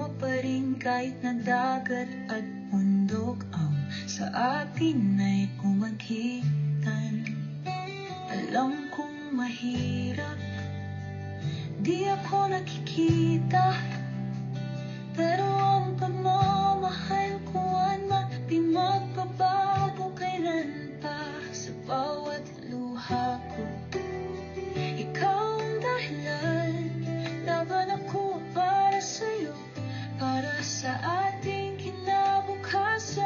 mo pa rin kahit na dagat at bundok ang sa atin ay umagitan. Alam kong mahirap, di ako nakikita, pero ang pagmamahal ko di magbabago kailan pa. Sa bawat luha ko, ikaw ang dahilan. Laban ako para sa'yo, para sa ating kinabukasan.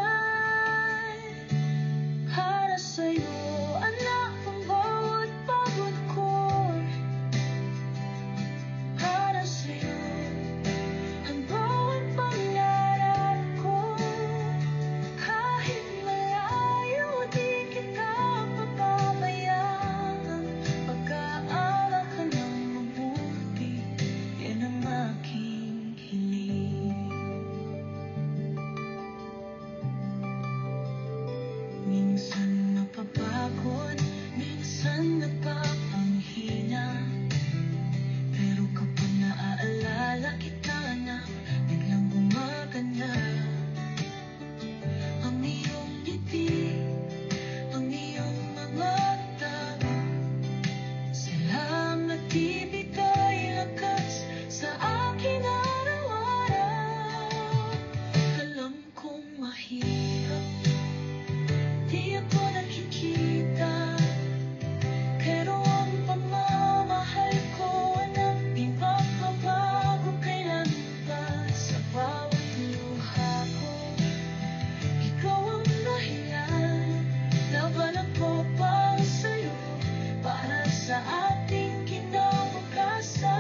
Para sa'yo, anak, ang bawat pagod ko. Para sa'yo, ang bawat pangarap ko. Kahit malayo, di kita papabayaan. Pag-aaral ka ng mabuti, yan ang aking hiling. Minsan napapagod, minsan napapanghina, pero kapag naaalala kita na biglang gumaganda. Ang iyong ngiti, ang iyong mga tama, sila ang nagbibigay lakas sa akin araw-araw. Alam kong mahirap, di ako nakikita, pero ang pagmamahal ko, anak, di magbabago kailan pa. Sa bawat luha ko, ikaw ang dahilan. Laban ako para sa'yo, para sa ating kinabukasan.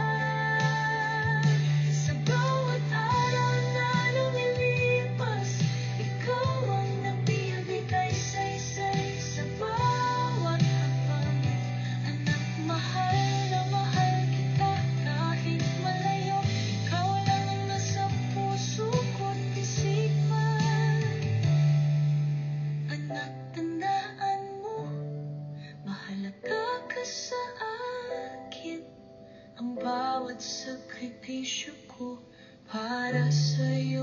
Sa bawat araw na lumilipas, ikaw ang nagbibigay saysay. Sa bawat hakbang, anak, mahal na mahal kita. Kahit malayo, ikaw lang ang nasa puso ko't isipan. Anak, tandaan mo, mahalaga ka sa akin. Ang bawat sakripisyo ko para sa'yo.